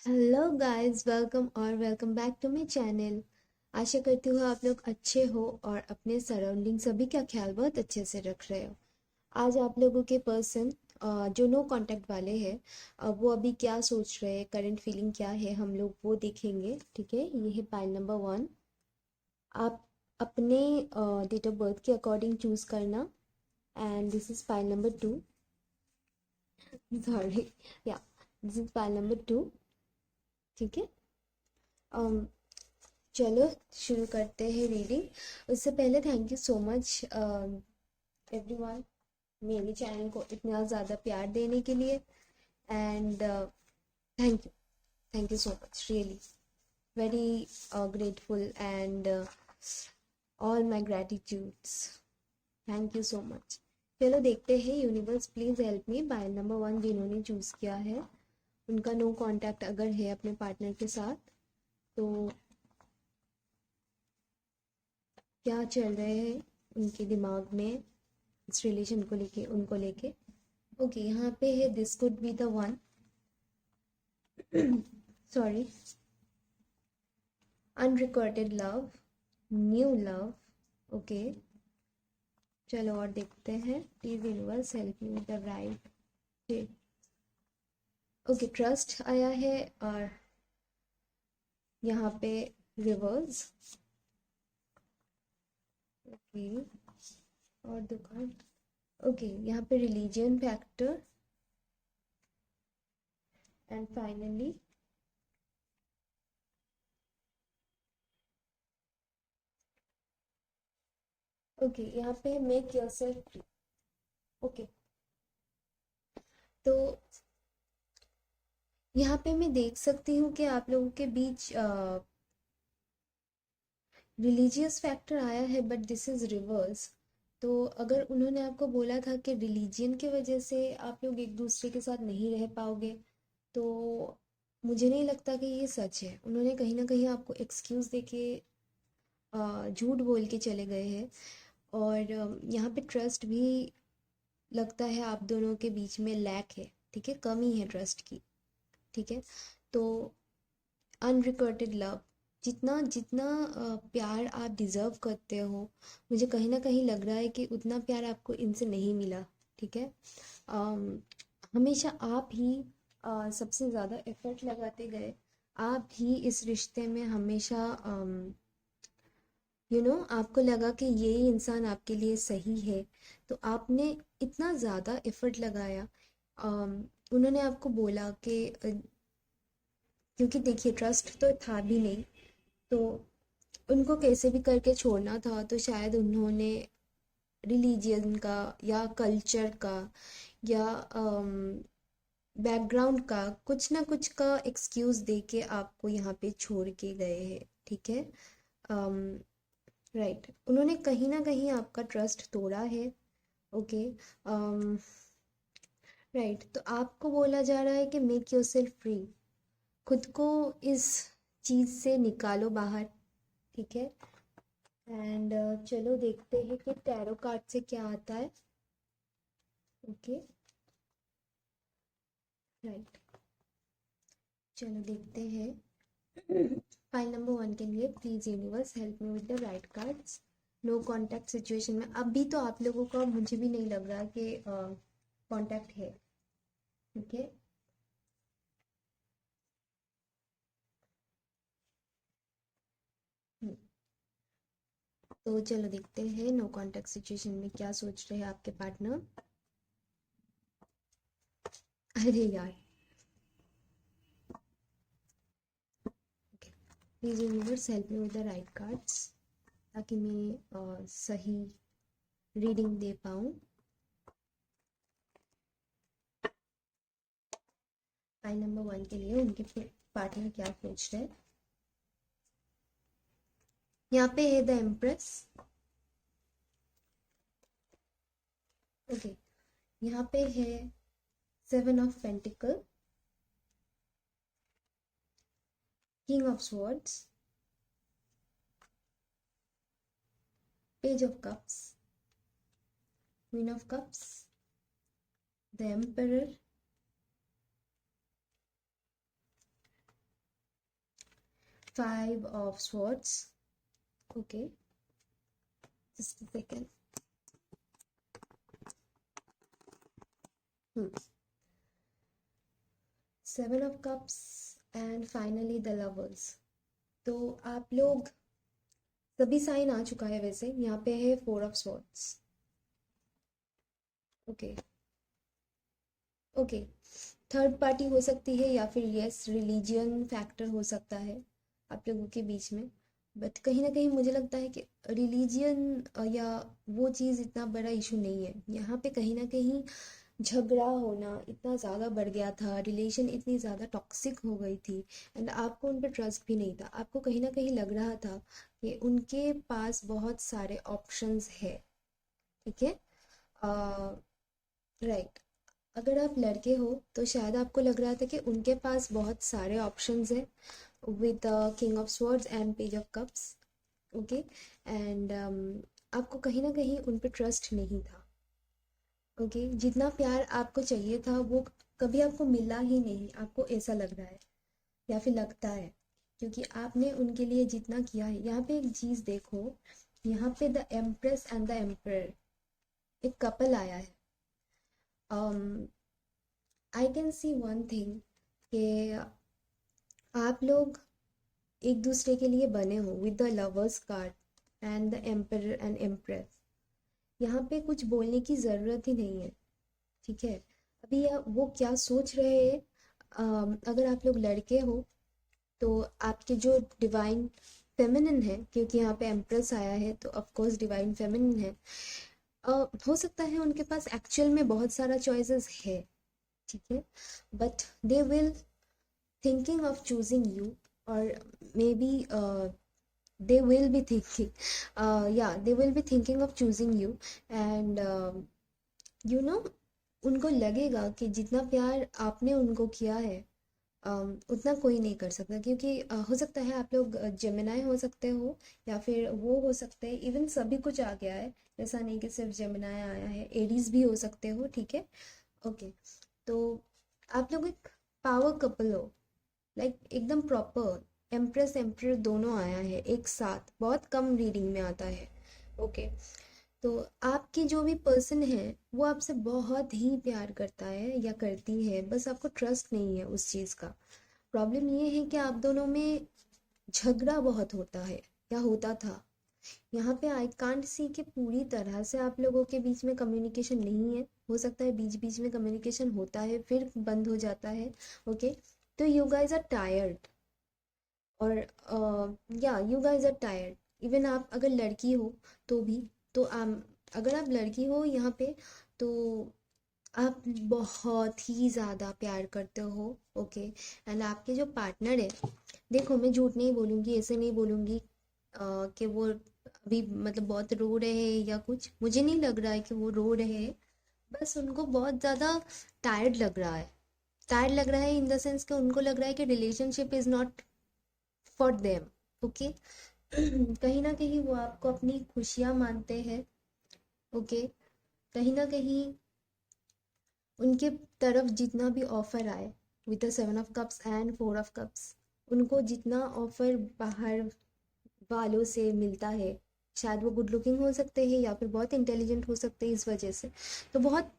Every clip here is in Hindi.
Hello guys, welcome back to my channel. आशा करती हूँ आप लोग अच्छे हो और अपने सराउंडिंग सभी का ख्याल बहुत अच्छे से रख रहे हो। आज आप लोगों के पर्सन जो नो कांटेक्ट वाले हैं, वो अभी क्या सोच रहे हैं, करंट फीलिंग क्या है, हम लोग वो देखेंगे। ठीक है, ये है पाइल नंबर 1। आप अपने डेट ऑफ बर्थ के अकॉर्डिंग चूज करना। And this is pile number 2। Sorry, या दिस इज पाइल नंबर 2। ठीक है। चलो शुरू करते हैं रीडिंग। उससे पहले thank you so much everyone, मेरे चैनल को इतना ज़्यादा प्यार देने के लिए। And thank you so much, really very grateful and all my gratitudes. Thank you so much. चलो देखते हैं, universe please help me. By number 1 जिन्होंने चूज़ किया है, उनका नो कांटेक्ट अगर है अपने पार्टनर के साथ, तो क्या चल रहे हैं उनके दिमाग में इस रिलेशन को लेके, उनको लेके। ओके, यहाँ पे है this could be the one. Sorry, unrecorded love, new love. Okay, चलो और देखते हैं। Please universe help me with the right. Okay, trust आया है और यहाँ पे रिवर्स। ओके, और दुकान। ओके, यहाँ पे religion factor and finally okay, यहाँ पे मेक योरसेल्फ फ्री। ओके, तो यहाँ पे मैं देख सकती हूँ कि आप लोगों के बीच रिलीजियस फैक्टर आया है, बट दिस इज रिवर्स। तो अगर उन्होंने आपको बोला था कि रिलीजियन की वजह से आप लोग एक दूसरे के साथ नहीं रह पाओगे, तो मुझे नहीं लगता कि ये सच है। उन्होंने कहीं ना कहीं आपको एक्सक्यूज़ देके झूठ बोल के चले गए हैं। और यहाँ पे ट्रस्ट भी लगता है आप दोनों के बीच में लैक है। ठीक है, कमी है ट्रस्ट की। ठीक है, तो अनरिक्वाइटेड लव, जितना जितना प्यार आप डिज़र्व करते हो, मुझे कहीं ना कहीं लग रहा है कि उतना प्यार आपको इनसे नहीं मिला। ठीक है। अम, हमेशा आप ही सबसे ज़्यादा एफर्ट लगाते गए। आप ही इस रिश्ते में हमेशा आपको लगा कि ये इंसान आपके लिए सही है, तो आपने इतना ज़्यादा एफर्ट लगाया। उन्होंने आपको बोला कि क्योंकि देखिए ट्रस्ट तो था भी नहीं, तो उनको कैसे भी करके छोड़ना था, तो शायद उन्होंने रिलीजियन का या कल्चर का या बैकग्राउंड का कुछ ना कुछ का एक्सक्यूज़ दे के आपको यहाँ पे छोड़ के गए हैं। ठीक है, राइट, उन्होंने कहीं ना कहीं आपका ट्रस्ट तोड़ा है। ओके, राइट, तो आपको बोला जा रहा है कि मेक योरसेल्फ फ्री, खुद को इस चीज़ से निकालो बाहर। ठीक है। एंड चलो देखते हैं कि टैरो कार्ड से क्या आता है। ओके, राइट, चलो देखते हैं। फाइल नंबर 1 के लिए please universe help me with the right cards. No contact situation में अभी तो आप लोगों का मुझे भी नहीं लग रहा कि कांटेक्ट है। ठीक है, हम्म, तो चलो देखते हैं नो कांटेक्ट सिचुएशन में क्या सोच रहे हैं आपके पार्टनर। अरे यार, okay, please universe help me with the right cards, ताकि मैं सही रीडिंग दे पाऊँ। फाइल नंबर 1 के लिए उनके पार्टनर क्या सोच रहे हैं। यहाँ पे है द एम्प्रेस। ओके, यहाँ पे है 7 of pentacle, king of swords, page of cups, queen of cups, the emperor, five of swords. Okay, just a second. Seven of cups and finally the lovers. तो आप लोग सभी साइन आ चुका है. वैसे यहाँ पे है four of swords. Okay okay, third party हो सकती है या फिर यस रिलीजियन फैक्टर हो सकता है आप लोगों के बीच में. बट कहीं ना कहीं मुझे लगता है कि रिलीजियन या वो चीज़ इतना बड़ा इशू नहीं है यहाँ पे. कहीं ना कहीं झगड़ा होना इतना ज़्यादा बढ़ गया था, रिलेशन इतनी ज़्यादा टॉक्सिक हो गई थी, एंड आपको उन पर ट्रस्ट भी नहीं था. आपको कहीं ना कहीं लग रहा था कि उनके पास बहुत सारे ऑप्शंस है. ठीक है, राइट. अगर आप लड़के हो तो शायद आपको लग रहा था कि उनके पास बहुत सारे ऑप्शंस हैं with king of swords and page of cups. Okay, and आपको कहीं ना कहीं उन पर ट्रस्ट नहीं था. ओके, जितना प्यार आपको चाहिए था वो कभी आपको मिला ही नहीं, आपको ऐसा लग रहा है या फिर लगता है, क्योंकि आपने उनके लिए जितना किया है. यहाँ पे एक चीज़ देखो, यहाँ पे the empress and the emperor, एक कपल आया है. I can see one thing कि आप लोग एक दूसरे के लिए बने हो with the lovers card and the emperor and empress. यहाँ पे कुछ बोलने की ज़रूरत ही नहीं है. ठीक है, अभी वो क्या सोच रहे हैं. अगर आप लोग लड़के हो तो आपके जो डिवाइन फेमिनिन है, क्योंकि यहाँ पे एम्प्रेस आया है तो ऑफ कोर्स डिवाइन फेमिनिन है. हो सकता है उनके पास एक्चुअल में बहुत सारा चॉइसेस है. ठीक है, but they will thinking of choosing you, or maybe they will be thinking, yeah, they will be thinking of choosing you. And you know, उनको लगेगा कि जितना प्यार आपने उनको किया है उतना कोई नहीं कर सकता. क्योंकि हो सकता है आप लोग जेमिनाई हो सकते हो या फिर वो हो सकते हैं. इवन सभी कुछ आ गया है, ऐसा नहीं कि सिर्फ जेमिनाई आया है, एरीज भी हो सकते हो. ठीक है, ओके. तो आप लोग एक पावर कपल हो, लाइक एकदम प्रॉपर. एम्प्रेस एम्परर दोनों आया है एक साथ, बहुत कम रीडिंग में आता है. ओके, तो आपकी जो भी पर्सन है वो आपसे बहुत ही प्यार करता है या करती है, बस आपको ट्रस्ट नहीं है उस चीज़ का. प्रॉब्लम ये है कि आप दोनों में झगड़ा बहुत होता है या होता था. यहाँ पे आई कांट सी कि पूरी तरह से आप लोगों के बीच में कम्युनिकेशन नहीं है. हो सकता है बीच बीच में कम्युनिकेशन होता है फिर बंद हो जाता है. ओके, तो यू गाइज आर टायर्ड, और या you guys are tired. Even आप अगर लड़की हो तो भी, तो अगर आप लड़की हो यहाँ पे तो आप बहुत ही ज़्यादा प्यार करते हो. ओके, एंड आपके जो पार्टनर है, देखो मैं झूठ नहीं बोलूँगी, ऐसे नहीं बोलूँगी कि वो अभी मतलब बहुत रो रहे हैं या कुछ. मुझे नहीं लग रहा है कि वो रो रहे हैं, बस उनको बहुत ज़्यादा टायर्ड लग रहा है. टायर्ड लग रहा है इन द सेंस कि उनको लग रहा है कि relationship is not for them. Okay, कहीं ना कहीं वो आपको अपनी खुशियाँ मानते हैं. ओके, कहीं ना कहीं उनके तरफ जितना भी ऑफर आए with the seven of cups and four of cups, उनको जितना ऑफर बाहर वालों से मिलता है, शायद वो गुड लुकिंग हो सकते हैं या फिर बहुत इंटेलिजेंट हो सकते हैं, इस वजह से तो बहुत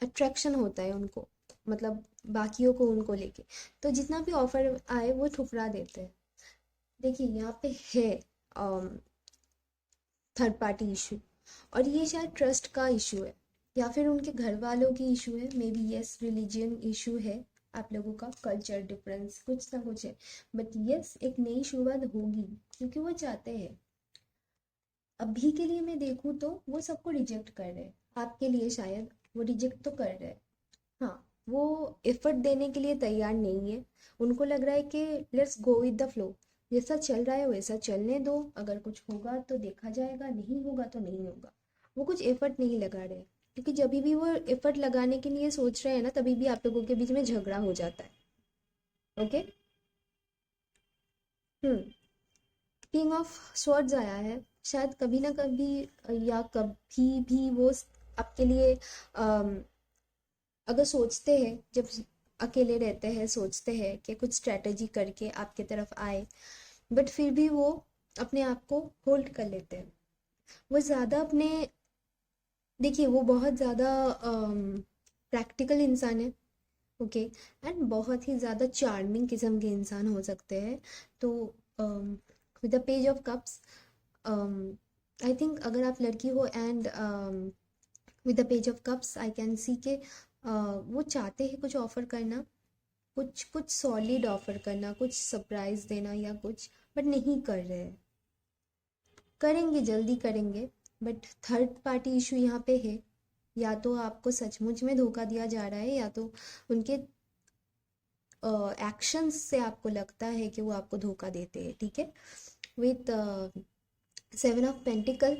अट्रैक्शन होता है उनको, मतलब बाकियों को उनको लेके. तो जितना भी ऑफर आए वो ठुकरा देते हैं. देखिए यहाँ पे है थर्ड पार्टी इशू, और ये शायद ट्रस्ट का इशू है या फिर उनके घर वालों की इशू है. May be yes religion issue है, आप लोगों का कल्चर डिफरेंस कुछ ना कुछ है. बट यस, एक नई शुरुआत होगी क्योंकि वो चाहते हैं. अभी के लिए मैं देखूँ तो वो सबको रिजेक्ट कर रहे हैं. आपके लिए शायद वो रिजेक्ट तो कर रहे हैं. हाँ, वो एफर्ट देने के लिए तैयार नहीं है. उनको लग रहा है कि let's go with the flow, जैसा चल रहा है वैसा चलने दो, अगर कुछ होगा तो देखा जाएगा, नहीं होगा तो नहीं होगा. वो कुछ एफर्ट नहीं लगा रहे, क्योंकि जब भी वो एफर्ट लगाने के लिए सोच रहे हैं ना, तभी भी आप लोगों के बीच में झगड़ा हो जाता है. Okay, hmm. King of swords आया है, शायद कभी ना कभी या कभी भी वो आपके लिए अगर सोचते हैं, जब अकेले रहते हैं, सोचते हैं कि कुछ स्ट्रैटेजी करके आपके तरफ आए, बट फिर भी वो अपने आप को होल्ड कर लेते हैं। वो ज़्यादा अपने, देखिए वो बहुत ज़्यादा प्रैक्टिकल इंसान है, ओके, एंड बहुत ही ज़्यादा चार्मिंग किस्म के इंसान हो सकते हैं। तो with the page of cups, I think अगर आप लड़की हो and with the page of cups I can see के वो चाहते हैं कुछ ऑफर करना, कुछ कुछ सॉलिड ऑफर करना, कुछ सरप्राइज देना या कुछ, बट नहीं कर रहे हैं। करेंगे, जल्दी करेंगे, बट थर्ड पार्टी इशू यहाँ पे है। या तो आपको सचमुच में धोखा दिया जा रहा है, या तो उनके एक्शंस से आपको लगता है कि वो आपको धोखा देते हैं, ठीक है। विथ 7 ऑफ पेंटिकल,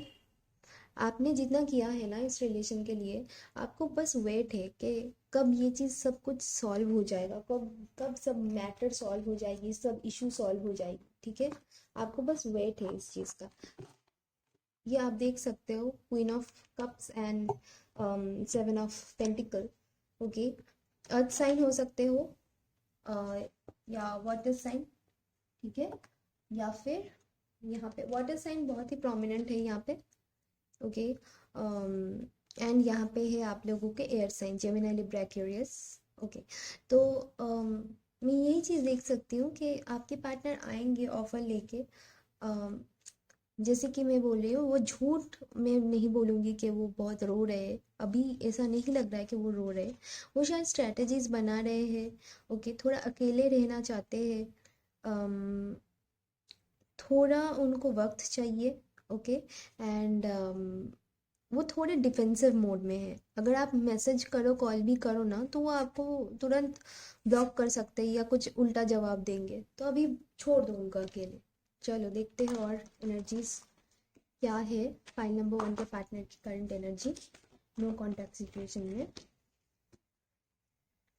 आपने जितना किया है ना इस रिलेशन के लिए, आपको बस वेट है कि कब ये चीज़ सब कुछ सॉल्व हो जाएगा, कब कब सब मैटर सॉल्व हो जाएगी, सब इशू सॉल्व हो जाएगी, ठीक है। आपको बस वेट है इस चीज़ का। ये आप देख सकते हो, queen of cups and 7 of pentacles, okay. Earth sign हो सकते हो, या वाटर साइन, ठीक है, या फिर यहाँ पे वाटर साइन बहुत ही प्रोमिनेंट है यहाँ पे, ओके। एंड यहाँ पे है आप लोगों के air sign, Gemini, Libra, Aquarius, okay. तो मैं यही चीज़ देख सकती हूँ कि आपके पार्टनर आएंगे ऑफर लेके। जैसे कि मैं बोल रही हूँ, वो झूठ मैं नहीं बोलूँगी कि वो बहुत रो रहे हैं, अभी ऐसा नहीं लग रहा है कि वो रो रहे हैं। वो शायद स्ट्रैटेजीज बना रहे हैं, ओके, थोड़ा अकेले रहना चाहते हैं, थोड़ा उनको वक्त चाहिए, ओके। एंड वो थोड़े डिफेंसिव मोड में है। अगर आप मैसेज करो, कॉल भी करो ना, तो वो आपको तुरंत ब्लॉक कर सकते हैं या कुछ उल्टा जवाब देंगे, तो अभी छोड़ दो उनको अकेले। चलो देखते हैं और एनर्जीज क्या है फाइल नंबर 1 के पार्टनर की current energy no contact situation में।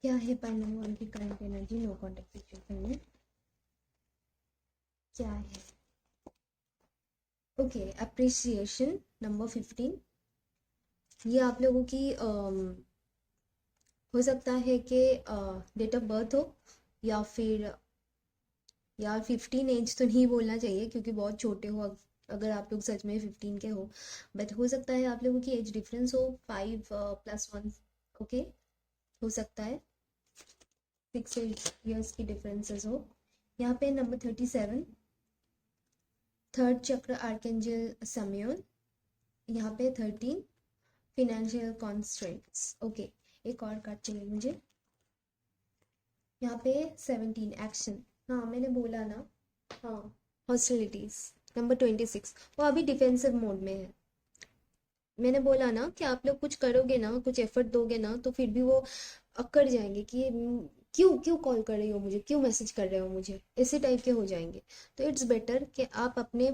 क्या है फाइल नंबर 1 की current energy no contact situation में, क्या है? Okay, appreciation number 15। ये आप लोगों की हो सकता है कि डेट ऑफ बर्थ हो, या फिर, यार 15 एज तो नहीं बोलना चाहिए क्योंकि बहुत छोटे हो अगर आप लोग सच में 15 के हो, बट हो सकता है आप लोगों की एज डिफरेंस हो 5+1, ओके, हो सकता है 6 years की डिफरेंसेस हो। यहाँ पे नंबर 37, थर्ड चक्र आर्केंजल समयोन, यहाँ पे 13 फिनेंशियल कॉन्स्ट्रेंट्स, ओके। एक और कार्ड चाहिए मुझे, यहाँ पे 17 एक्शन, हाँ मैंने बोला ना, हाँ, हॉस्टिलिटीज नंबर 26, वो अभी डिफेंसिव मोड में है। मैंने बोला ना कि आप लोग कुछ करोगे ना, कुछ एफर्ट दोगे ना, तो फिर भी वो अकड़ जाएंगे कि क्यों क्यों कॉल कर रही हो मुझे, क्यों मैसेज कर रहे हो मुझे, इसी टाइप के हो जाएंगे। तो इट्स बेटर कि आप अपने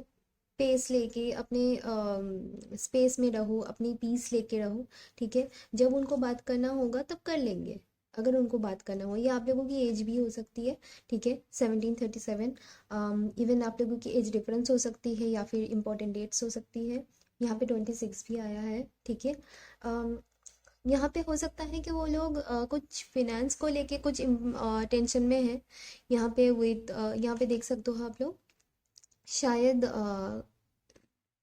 पेस लेके, अपने स्पेस में रहो, अपनी पीस लेके रहो, ठीक है। जब उनको बात करना होगा तब कर लेंगे, अगर उनको बात करना हो। ये आप लोगों की एज भी हो सकती है, ठीक है, 1737। इवन आप लोगों की एज डिफरेंस हो सकती है, या फिर इंपॉर्टेंट डेट्स हो सकती है। यहाँ पे 26 भी आया है, ठीक है। यहाँ पे हो सकता है कि वो लोग कुछ फिनेंस को लेके कुछ टेंशन में है। यहाँ पे विद यहाँ पे देख सकते हो आप लोग, शायद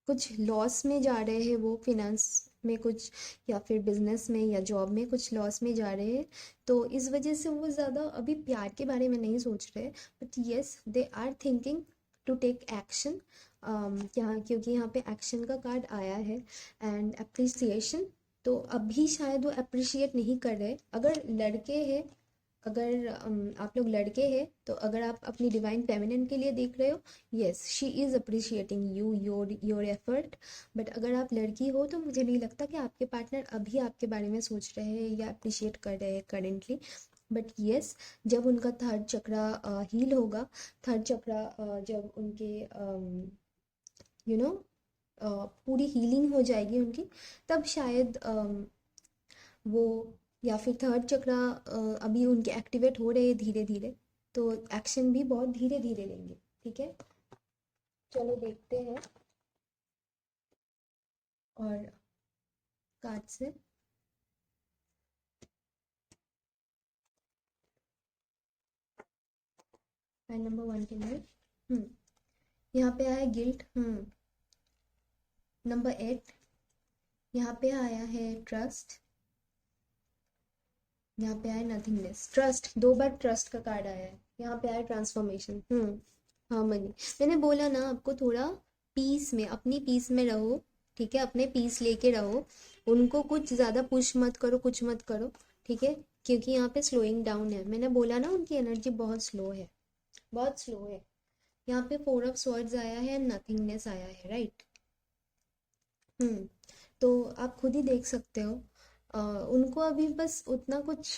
कुछ लॉस में जा रहे हैं वो, फिनेंस में कुछ, या फिर बिजनेस में या जॉब में कुछ लॉस में जा रहे हैं। तो इस वजह से वो ज़्यादा अभी प्यार के बारे में नहीं सोच रहे, but yes they are thinking to take action. यहाँ क्योंकि यहाँ पे एक्शन का कार्ड आया है, एंड अप्रिसिएशन, तो अभी शायद वो अप्रिशिएट नहीं कर रहे। अगर लड़के हैं, अगर आप लोग लड़के हैं, तो अगर आप अपनी डिवाइन फेमिनिन के लिए देख रहे हो, yes she is appreciating you, your effort. But अगर आप लड़की हो, तो मुझे नहीं लगता कि आपके पार्टनर अभी आपके बारे में सोच रहे हैं या अप्रिशिएट कर रहे हैं करेंटली। बट यस, जब उनका थर्ड चक्रा हील होगा, थर्ड चक्रा जब उनके यू नो पूरी हीलिंग हो जाएगी उनकी, तब शायद वो, या फिर थर्ड चक्रा अभी उनके एक्टिवेट हो रहे हैं धीरे धीरे, तो एक्शन भी बहुत धीरे धीरे लेंगे, ठीक है। चलो देखते हैं और कार्ड से। फाइल नंबर 1 के लिए यहाँ पे आया गिल्ट। नंबर 8 यहाँ पे आया है ट्रस्ट, यहाँ पे आया नथिंगनेस। ट्रस्ट, 2 बार ट्रस्ट का कार्ड आया है। यहाँ पे आया ट्रांसफॉर्मेशन, हार्मनी। मैंने बोला ना आपको थोड़ा पीस में, अपनी पीस में रहो, ठीक है, अपने पीस लेके रहो, उनको कुछ ज़्यादा पुश मत करो, कुछ मत करो, ठीक है, क्योंकि यहाँ पे स्लोइंग डाउन है। मैंने बोला ना उनकी एनर्जी बहुत स्लो है, बहुत स्लो है। यहाँ पे 4 ऑफ स्वॉर्ड्स आया है, नथिंगनेस आया है, राइट। तो आप खुद ही देख सकते हो, उनको अभी बस उतना कुछ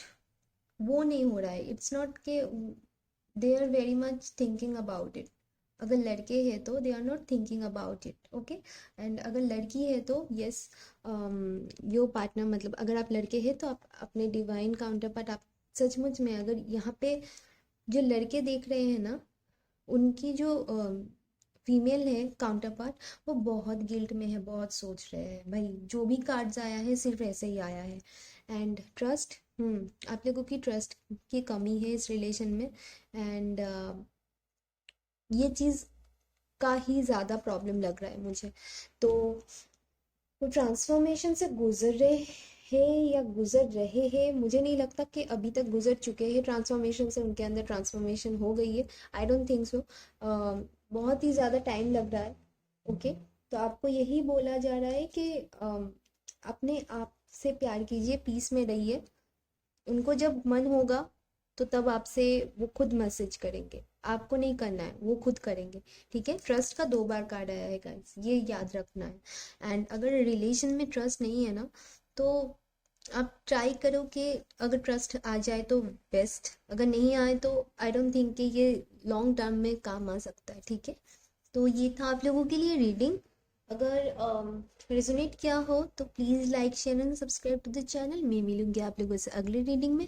वो नहीं हो रहा है। इट्स नॉट के they are very much thinking about it. अगर लड़के हैं तो they are not thinking about it, okay. And अगर लड़की है तो यस, योर पार्टनर, मतलब अगर आप लड़के हैं तो आप अपने डिवाइन काउंटर पार्ट, आप सचमुच में अगर यहाँ पे जो लड़के देख रहे हैं ना, उनकी जो फीमेल है काउंटर पार्ट, वो बहुत गिल्ट में है, बहुत सोच रहे हैं भाई। जो भी कार्ड्स आया है सिर्फ ऐसे ही आया है। एंड ट्रस्ट, आप लोगों की ट्रस्ट की कमी है इस रिलेशन में। एंड ये चीज़ का ही ज़्यादा प्रॉब्लम लग रहा है मुझे। तो वो ट्रांसफॉर्मेशन से गुजर रहे हैं या गुजर रहे हैं, मुझे नहीं लगता कि अभी तक गुजर चुके हैं ट्रांसफॉर्मेशन से, उनके अंदर ट्रांसफॉर्मेशन हो गई है। I don't think so. बहुत ही ज़्यादा टाइम लग रहा है, ओके। तो आपको यही बोला जा रहा है कि अपने आप से प्यार कीजिए, पीस में रहिए। उनको जब मन होगा तो तब आपसे वो खुद मैसेज करेंगे, आपको नहीं करना है, वो खुद करेंगे, ठीक है। ट्रस्ट का 2 बार कार्ड आया है गाइस, ये याद रखना है। एंड अगर रिलेशन में ट्रस्ट नहीं है ना, तो आप ट्राई करो कि अगर ट्रस्ट आ जाए तो बेस्ट, अगर नहीं आए तो आई डोंट थिंक कि ये लॉन्ग टर्म में काम आ सकता है, ठीक है। तो ये था आप लोगों के लिए रीडिंग। अगर रेजोनेट किया हो तो please like share and subscribe to the channel. मैं मिलूंगी आप लोगों से अगली रीडिंग में।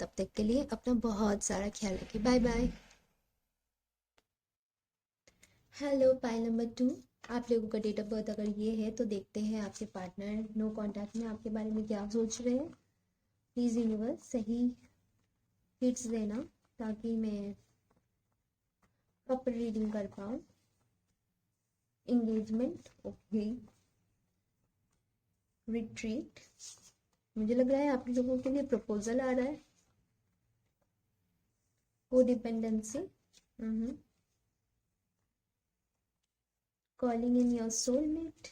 तब तक के लिए अपना बहुत सारा ख्याल रखिए। Bye bye. Hello pile number 2, आप लोगों का डेट ऑफ बर्थ अगर ये है तो देखते हैं आपके पार्टनर नो कांटेक्ट में आपके बारे में क्या सोच रहे हैं। प्लीज़ यूनिवर्स सही हिट्स देना ताकि मैं प्रॉपर रीडिंग कर पाऊँ। Engagement, okay. रिट्रीट, मुझे लग रहा है आप लोगों के लिए प्रपोजल आ रहा है। Codependency, calling in your soulmate,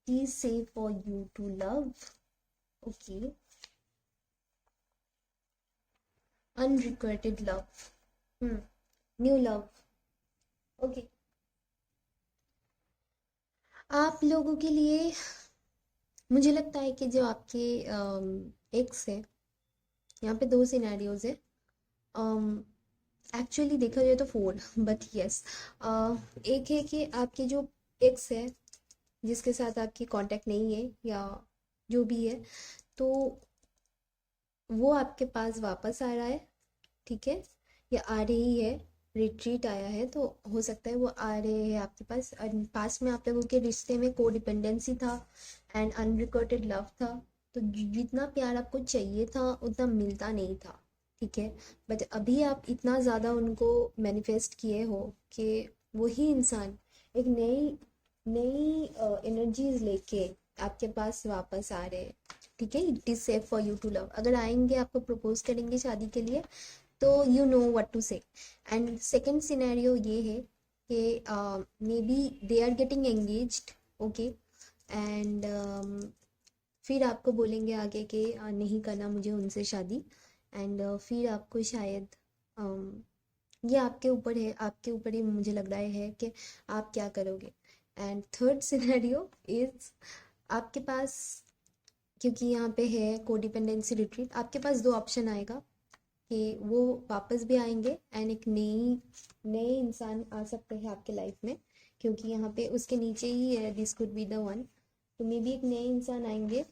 he is safe for you to love, okay. Unrequited love, new love, okay. आप लोगों के लिए मुझे लगता है कि जो आपके एक्स है, यहाँ पे 2 सिनेरियोज है। एक्चुअली देखा जाए तो 4, बट यस, एक है कि आपके जो एक्स है जिसके साथ आपकी कांटेक्ट नहीं है या जो भी है, तो वो आपके पास वापस आ रहा है, ठीक है, या आ रही है। रिट्रीट आया है तो हो सकता है वो आ रहे हैं आपके पास। पास में आप लोगों के रिश्ते में कोडिपेंडेंसी था एंड अनरिक्वाइटेड लव था। तो जितना प्यार आपको चाहिए था उतना मिलता नहीं था, ठीक है। बट अभी आप इतना ज़्यादा उनको मैनिफेस्ट किए हो कि वही इंसान एक नई नई एनर्जीज लेके आपके पास वापस आ रहे हैं, ठीक है। It is safe for you to love. अगर आएंगे आपको प्रपोज करेंगे शादी के लिए तो you know what to say. And second scenario ये है कि may be they are getting engaged, okay. And फिर आपको बोलेंगे आगे कि नहीं करना मुझे उनसे शादी। एंड फिर आपको शायद ये आपके ऊपर है, आपके ऊपर ही मुझे लग रहा है कि आप क्या करोगे। एंड थर्ड सिनेरियो इज आपके पास, क्योंकि यहाँ पे है कोडिपेंडेंसी रिट्रीट, आपके पास 2 ऑप्शन आएगा कि वो वापस भी आएंगे एंड एक नए इंसान आ सकते हैं आपके लाइफ में, क्योंकि यहाँ पे उसके नीचे ही है this could be the one. तो मे बी एक नए इंसान आएंगे।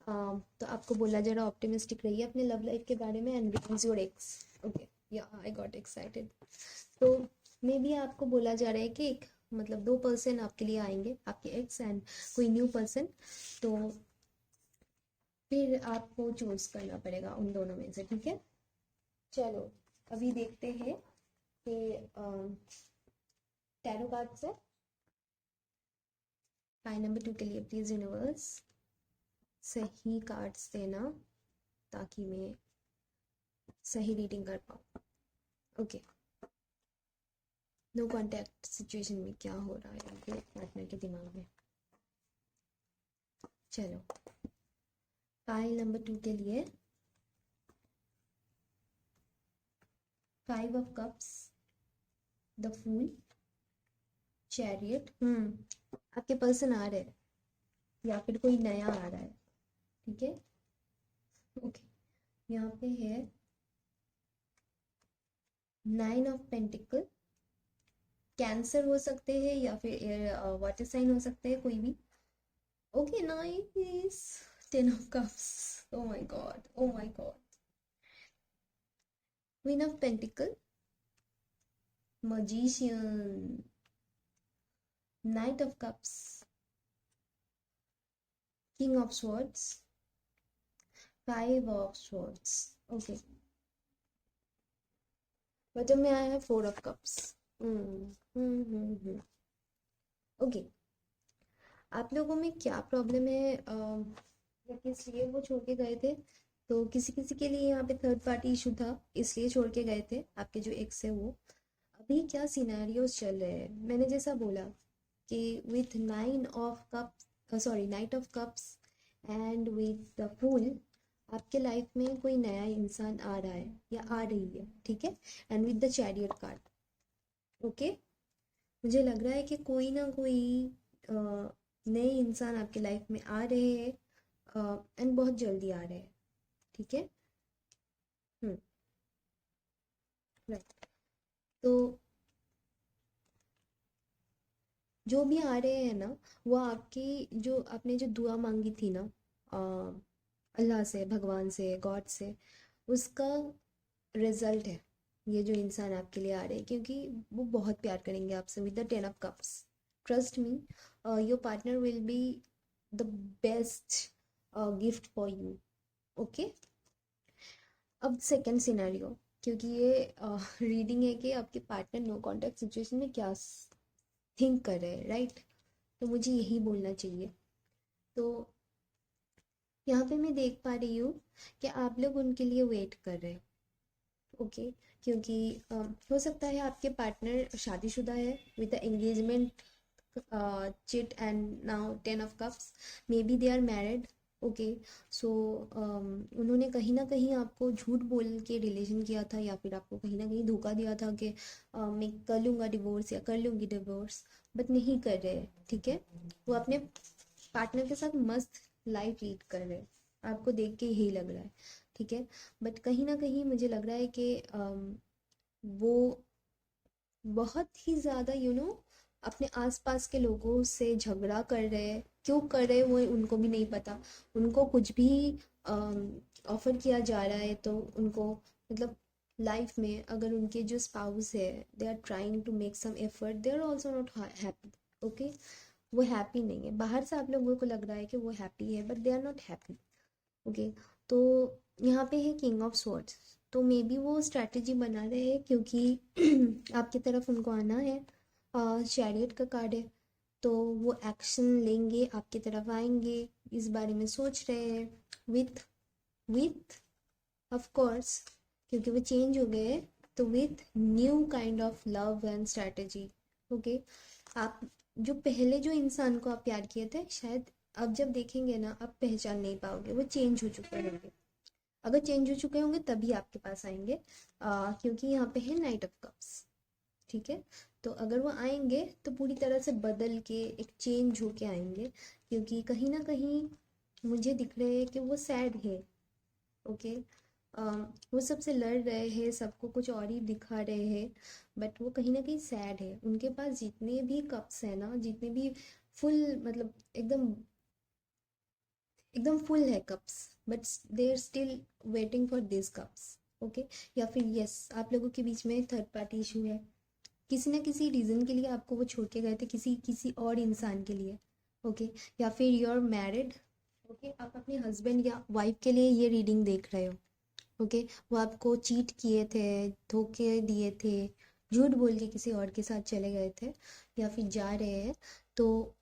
तो आपको बोला जा रहा ऑप्टिमिस्टिक रहिए अपने लव लाइफ के बारे में and release your x, okay. या आई गॉट एक्साइटेड। तो मे बी आपको बोला जा रहा है कि एक मतलब 2 पर्सन आपके लिए आएंगे, आपके एक्स एंड कोई न्यू पर्सन। तो फिर आपको चूज करना पड़ेगा उन दोनों में से, ठीक है। चलो अभी देखते हैं कि टैरो कार्ड से पाई नंबर 2 के लिए प्लीज यूनिवर्स सही कार्ड्स देना ताकि मैं सही रीडिंग कर पाऊँ। ओके, नो कॉन्टैक्ट सिचुएशन में क्या हो रहा है आपके पार्टनर के दिमाग में। चलो पाइल नंबर 2 के लिए 5 of cups, the fool, chariot. आपके पर्सन आ रहे हैं या फिर कोई नया आ रहा है, ठीक है। ओके, यहाँ पे है 9 ऑफ पेंटिकल, कैंसर हो सकते हैं या फिर वाटर साइन हो सकते हैं, कोई भी। Okay nice, 10 of cups, oh my God, oh my God. Queen of pentacle, magician, knight of cups, king of swords, 5 of swords। Okay, button में आया है 4 ऑफ कप्स। ओके, आप लोगों में क्या प्रॉब्लम है, किस लिए वो छोड़ के गए थे। तो किसी किसी के लिए यहाँ पे थर्ड पार्टी इशू था, इसलिए छोड़ के गए थे आपके जो एक्स है वो। अभी क्या सिनेरियोस चल रहे हैं, मैंने जैसा बोला कि with 9 of cups, sorry, knight of cups and with the fool, आपके लाइफ में कोई नया इंसान आ रहा है या आ रही है, ठीक है। And with the chariot card, okay, मुझे लग रहा है कि कोई ना कोई नए इंसान आपके लाइफ में आ रहे हैं एंड बहुत जल्दी आ रहे हैं, ठीक है। राइट, तो जो भी आ रहे हैं ना, वो आपकी जो आपने जो दुआ मांगी थी ना अल्लाह से, भगवान से, गॉड से, उसका रिजल्ट है ये जो इंसान आपके लिए आ रहे हैं, क्योंकि वो बहुत प्यार करेंगे आपसे with the 10 of cups. Trust me, your partner will be the best gift for you, okay. अब सेकंड सिनेरियो, क्योंकि ये रीडिंग है कि आपके पार्टनर नो कॉन्टैक्ट सिचुएशन में क्या थिंक कर रहे हैं, राइट। तो मुझे यही बोलना चाहिए। तो यहाँ पे मैं देख पा रही हूँ कि आप लोग उनके लिए वेट कर रहे हैं, ओके। क्योंकि हो सकता है आपके पार्टनर शादीशुदा है with the engagement chit and now 10 of cups, may B they are married, okay. So उन्होंने कहीं ना कहीं आपको झूठ बोल के रिलेशन किया था, या फिर आपको कहीं ना कहीं धोखा दिया था कि मैं कर लूँगा डिवोर्स या कर लूँगी डिवोर्स, बट नहीं कर रहे, ठीक है। वो अपने पार्टनर के साथ मस्त लाइफ लीड कर रहे हैं, आपको देख के यही लग रहा है, ठीक है। बट कहीं ना कहीं मुझे लग रहा है कि वो बहुत ही ज़्यादा अपने आसपास के लोगों से झगड़ा कर रहे हैं, क्यों कर रहे हैं वो उनको भी नहीं पता। उनको कुछ भी ऑफर किया जा रहा है तो उनको, मतलब लाइफ में अगर उनके जो स्पाउस है they are trying to make some effort, they are also not happy, okay. वो हैप्पी नहीं है, बाहर से आप लोगों को लग रहा है कि वो हैप्पी है but they are not happy, okay. तो यहाँ पे है किंग ऑफ स्वॉर्ड्स, तो मे बी वो स्ट्रैटेजी बना रहे हैं क्योंकि आपकी तरफ उनको आना है, चैरियट का कार्ड है, तो वो एक्शन लेंगे, आपकी तरफ आएंगे, इस बारे में सोच रहे हैं विथ विथ ऑफ कोर्स, क्योंकि वो चेंज हो गए हैं, तो with new kind of love and strategy, okay. आप जो पहले जो इंसान को आप प्यार किए थे, शायद अब जब देखेंगे ना आप पहचान नहीं पाओगे, वो चेंज हो चुके होंगे। अगर चेंज हो चुके होंगे तभी आपके पास आएंगे, क्योंकि यहाँ पे है नाइट ऑफ कप्स, ठीक है। तो अगर वो आएंगे तो पूरी तरह से बदल के एक चेंज होके आएंगे, क्योंकि कहीं ना कहीं मुझे दिख रहे हैं कि वो सैड है, ओके। वो सबसे लड़ रहे हैं, सबको कुछ और ही दिखा रहे हैं, बट वो कहीं ना कहीं सैड है। उनके पास जितने भी कप्स है ना, जितने भी फुल, मतलब एकदम एकदम फुल है cups, but they are still waiting for this cups, okay. या फिर यस, आप लोगों के बीच में थर्ड पार्टी इशू है, किसी ना किसी रीज़न के लिए आपको वो छोड़ के गए थे किसी किसी और इंसान के लिए, ओके। या फिर यू आर मैरिड, ओके, आप अपने हस्बैंड या वाइफ के लिए ये रीडिंग देख रहे हो। ओके, वो आपको चीट किए थे, धोखे दिए थे, झूठ बोल के किसी और के साथ चले गए थे या फिर जा रहे हैं, तो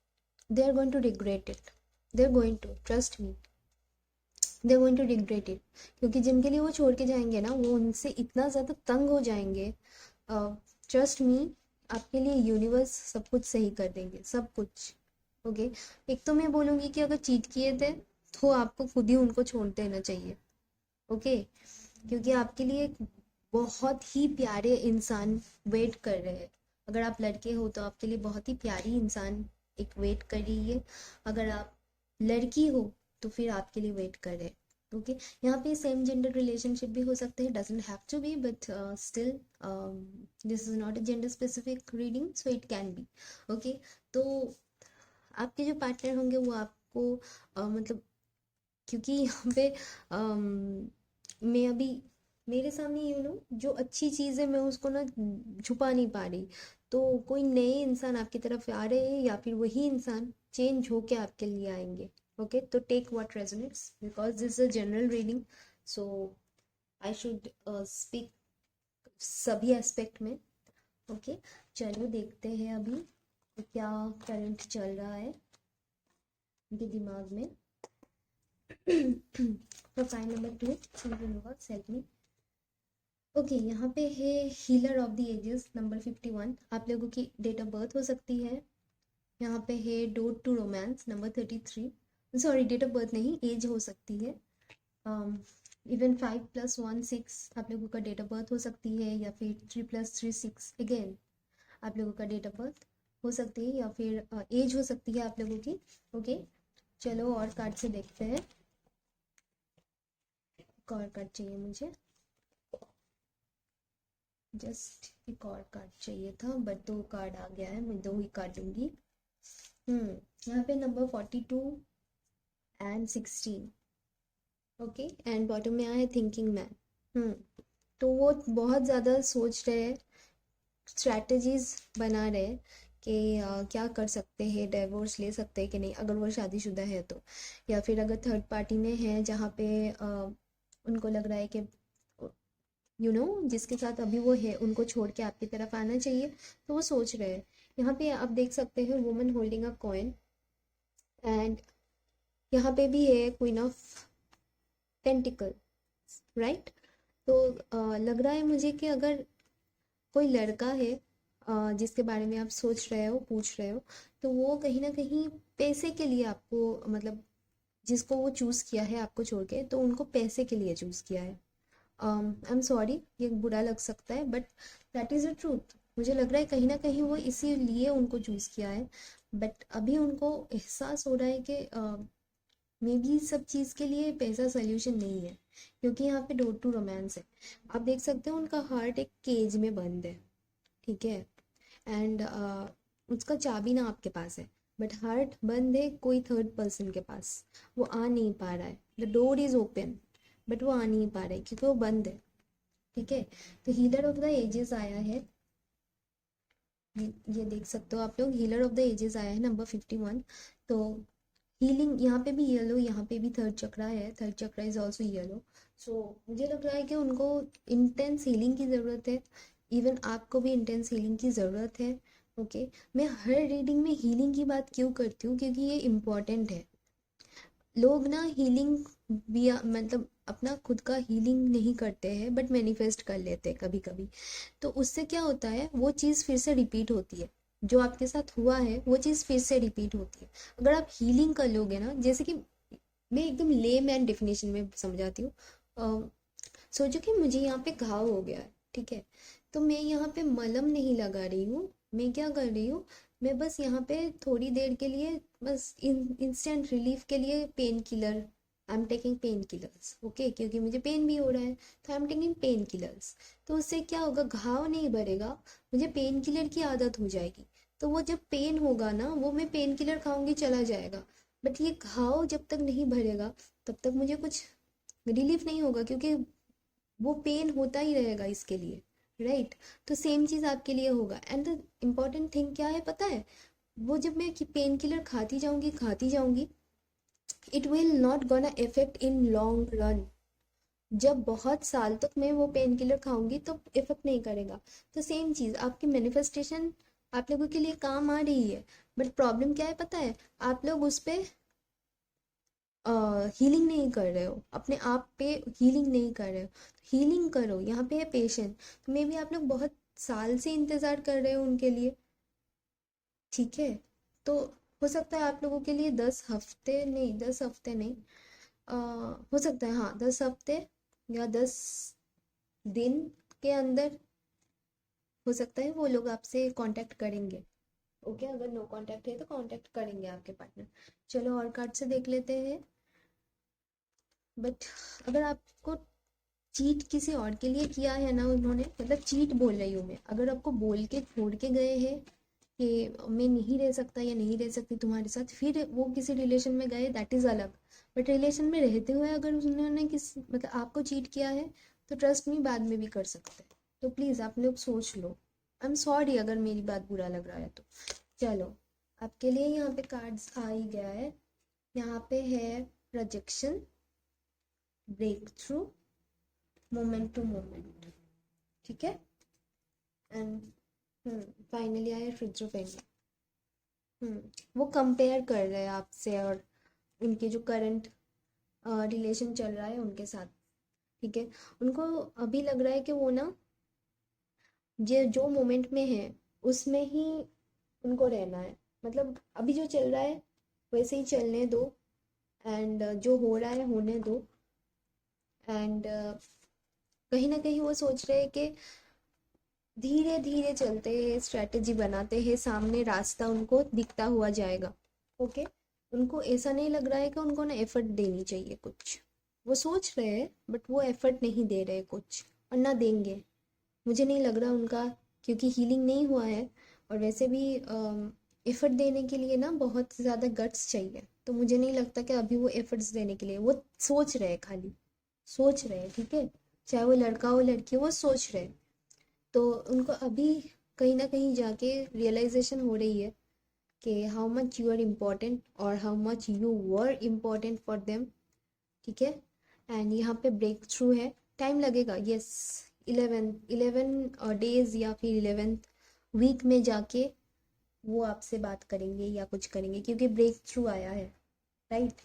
they are going to regret it, they are going to trust me, they are going to regret it. क्योंकि जिनके लिए वो छोड़ के जाएंगे ना, वो उनसे इतना ज़्यादा तंग हो जाएंगे। ट्रस्ट मी, आपके लिए यूनिवर्स सब कुछ सही कर देंगे, सब कुछ। ओके, एक तो मैं बोलूँगी कि अगर चीट किए थे तो आपको खुद ही उनको छोड़ देना चाहिए। ओके, क्योंकि आपके लिए एक बहुत ही प्यारे इंसान वेट कर रहे हैं। अगर आप लड़के हो तो आपके लिए बहुत ही प्यारी इंसान एक वेट कर रही है, अगर आप लड़की हो तो फिर आपके लिए वेट कर रहे हैं। ओके, यहाँ पे सेम जेंडर रिलेशनशिप भी हो सकते हैं, doesn't have to be, but still this is not a gender specific reading, so it can be. Okay, तो आपके जो पार्टनर होंगे वो आपको मतलब, क्योंकि यहाँ पे मैं अभी मेरे सामने जो अच्छी चीज़ है मैं उसको ना छुपा नहीं पा रही, तो कोई नए इंसान आपकी तरफ आ रहे हैं या फिर वही इंसान चेंज होके आपके लिए आएंगे। ओके, तो take what resonates, because this is a general reading, so I should speak सभी एस्पेक्ट में। ओके, चलो देखते हैं अभी क्या करंट चल रहा है उनके दिमाग में। Profile number 2, universe help me. Okay, यहाँ पे है healer of the ages number 51, आप लोगों की डेट ऑफ बर्थ हो सकती है। यहाँ पे है door to romance number 33, sorry date of birth नहीं, एज हो सकती है। इवन 5+1 6 आप लोगों का डेट ऑफ बर्थ हो सकती है, या फिर 3+3 6 अगेन आप लोगों का डेट ऑफ बर्थ हो सकती है, या फिर एज हो सकती है आप लोगों की। ओके, चलो और कार्ड से देखते हैं। एक और कार्ड चाहिए मुझे, जस्ट एक और कार्ड चाहिए था, बट 2 कार्ड आ गया है, मैं 2 ही कार्ड लूंगी। यहाँ पे number 42 and 16। Okay, and bottom में आया है थिंकिंग मैन। तो वो बहुत ज़्यादा सोच रहे हैं, स्ट्रैटेजीज बना रहे हैं कि क्या कर सकते हैं, डिवोर्स ले सकते हैं कि नहीं अगर वो शादीशुदा है तो, या फिर अगर थर्ड पार्टी में है जहाँ पे उनको लग रहा है कि जिसके साथ अभी वो है उनको छोड़ के आपकी तरफ आना चाहिए, तो वो सोच रहे हैं। यहाँ पे आप देख सकते हैं woman holding a coin, and यहाँ पे भी है क्वीन ऑफ पेंटिकल, राइट। तो लग रहा है मुझे कि अगर कोई लड़का है जिसके बारे में आप सोच रहे हो, पूछ रहे हो, तो वो कहीं ना कहीं पैसे के लिए आपको, मतलब जिसको वो चूज़ किया है आपको छोड़ के, तो उनको पैसे के लिए चूज़ किया है। आई एम सॉरी, ये बुरा लग सकता है, but that is the truth. मुझे लग रहा है कहीं ना कहीं वो इसीलिए उनको चूज़ किया है, बट अभी उनको एहसास हो रहा है कि मे बी सब चीज़ के लिए पैसा सोल्यूशन नहीं है, क्योंकि यहाँ पे डोर टू रोमांस है। आप देख सकते हो उनका हार्ट एक केज में बंद है, ठीक है, एंड उसका चाबी ना आपके पास है, बट हार्ट बंद है कोई थर्ड पर्सन के पास, वो आ नहीं पा रहा है। The door is open but वो आ नहीं पा रहा है क्योंकि वो बंद है, ठीक है। तो हीलर ऑफ द एजेस आया है, ये देख सकते हो आप लोग, हीलर ऑफ द एजेस आया है नंबर 51। तो हीलिंग यहाँ पे भी येलो, यहाँ पे भी थर्ड चक्रा है, third chakra is also yellow. So मुझे लग रहा है कि उनको इंटेंस हीलिंग की ज़रूरत है, इवन आपको भी इंटेंस हीलिंग की ज़रूरत है। ओके, मैं हर रीडिंग में हीलिंग की बात क्यों करती हूँ, क्योंकि ये इम्पॉर्टेंट है। लोग ना हीलिंग भी मतलब अपना खुद का हीलिंग नहीं करते हैं, बट मैनिफेस्ट कर लेते हैं कभी कभी, तो उससे क्या होता है, वो चीज़ फिर से रिपीट होती है, जो आपके साथ हुआ है वो चीज़ फिर से रिपीट होती है। अगर आप हीलिंग कर लोगे ना, जैसे कि मैं एकदम ले मैन डिफिनेशन में समझाती हूँ। सोचो कि मुझे यहाँ पे घाव हो गया है, ठीक है, तो मैं यहाँ पे मलहम नहीं लगा रही हूँ, मैं क्या कर रही हूँ, मैं बस यहाँ पे थोड़ी देर के लिए, बस इंस्टेंट रिलीफ के लिए pain killer, I am taking pain killers. Okay, क्योंकि मुझे पेन भी हो रहा है, तो I am taking pain killers. तो उससे क्या होगा, घाव नहीं भरेगा, मुझे पेन किलर की आदत हो जाएगी, तो वो जब पेन होगा ना, वो मैं पेन किलर खाऊंगी चला जाएगा, बट ये घाव जब तक नहीं भरेगा तब तक मुझे कुछ रिलीफ नहीं होगा, क्योंकि वो पेन होता ही रहेगा इसके लिए, राइट। तो सेम चीज़ आपके लिए होगा, एंड द इम्पॉर्टेंट थिंग क्या है पता है, वो जब मैं पेन किलर खाती जाऊंगी it will not gonna effect in long run. जब बहुत साल तक मैं वो पेन किलर खाऊंगी तो इफेक्ट नहीं करेगा। तो सेम चीज़, आपकी मैनिफेस्टेशन आप लोगों के लिए काम आ रही है, बट प्रॉब्लम क्या है पता है, आप लोग उस पे हीलिंग नहीं कर रहे हो, अपने आप पे हीलिंग नहीं कर रहे हो। हीलिंग करो, यहाँ पे है पेशेंट। तो मे बी आप लोग बहुत साल से इंतज़ार कर रहे हो उनके लिए, ठीक है। तो हो सकता है आप लोगों के लिए 10 हफ्ते नहीं, 10 हफ्ते नहीं, हो सकता है हाँ 10 हफ्ते या 10 दिन के अंदर हो सकता है वो लोग आपसे कांटेक्ट करेंगे। ओके, अगर नो कांटेक्ट है तो कांटेक्ट करेंगे आपके पार्टनर। चलो और कार्ड से देख लेते हैं। बट अगर आपको चीट किसी और के लिए किया है ना उन्होंने, मतलब चीट बोल रही हूँ मैं, अगर आपको बोल के छोड़ के गए हैं कि मैं नहीं रह सकता या नहीं रह सकती तुम्हारे साथ, फिर वो किसी रिलेशन में गए, दैट इज़ अलग। बट रिलेशन में रहते हुए अगर उन्होंने किस मतलब आपको चीट किया है, तो ट्रस्ट मी बाद में भी कर सकते हैं। तो प्लीज़ आप लोग सोच लो। आई एम सॉरी अगर मेरी बात बुरा लग रहा है तो। चलो, आपके लिए यहाँ पे कार्ड्स आ ही गया है। यहाँ पे है projection, breakthrough, moment to moment, ठीक है। एंड फाइनली आया शिज़ोफ्रेनिया। वो कंपेयर कर रहे हैं आपसे और उनके जो करंट रिलेशन चल रहा है उनके साथ, ठीक है। उनको अभी लग रहा है कि वो ना ये जो मोमेंट में है उसमें ही उनको रहना है। मतलब अभी जो चल रहा है वैसे ही चलने दो, एंड जो हो रहा है होने दो। एंड कहीं ना कहीं वो सोच रहे हैं कि धीरे धीरे चलते हैं, स्ट्रेटेजी बनाते हैं, सामने रास्ता उनको दिखता हुआ जाएगा। ओके, उनको ऐसा नहीं लग रहा है कि उनको ना एफर्ट देनी चाहिए कुछ। वो सोच रहे हैं बट वो एफर्ट नहीं दे रहे कुछ, और ना देंगे। मुझे नहीं लग रहा उनका, क्योंकि हीलिंग नहीं हुआ है। और वैसे भी एफर्ट देने के लिए ना बहुत ज़्यादा गट्स चाहिए, तो मुझे नहीं लगता कि अभी वो एफर्ट्स देने के लिए, वो सोच रहे हैं, खाली सोच रहे हैं, ठीक है। चाहे वो लड़का हो लड़की हो, वो सोच रहे हैं। तो उनको अभी कहीं ना कहीं जाके रियलाइजेशन हो रही है कि how much you are important और how much you were important for them, ठीक है। एंड यहाँ पे ब्रेक थ्रू है, टाइम लगेगा, यस। 11 डेज या फिर 11th वीक में जाके वो आपसे बात करेंगे या कुछ करेंगे, क्योंकि ब्रेक थ्रू आया है, राइट।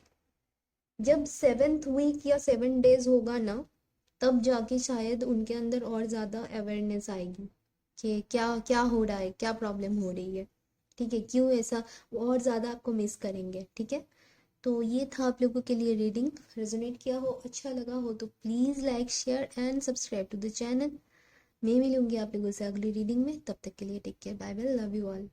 जब 7th वीक या 7 डेज होगा ना, तब जाके शायद उनके अंदर और ज़्यादा अवेयरनेस आएगी कि क्या क्या हो रहा है, क्या प्रॉब्लम हो रही है, ठीक है, क्यों ऐसा। वो और ज़्यादा आपको मिस करेंगे, ठीक है। तो ये था आप लोगों के लिए रीडिंग। रेजोनेट किया हो, अच्छा लगा हो तो please like share and subscribe to the channel. मैं मिलूंगी आप लोगों से अगली रीडिंग में, तब तक के लिए take care, bye bye, love you all.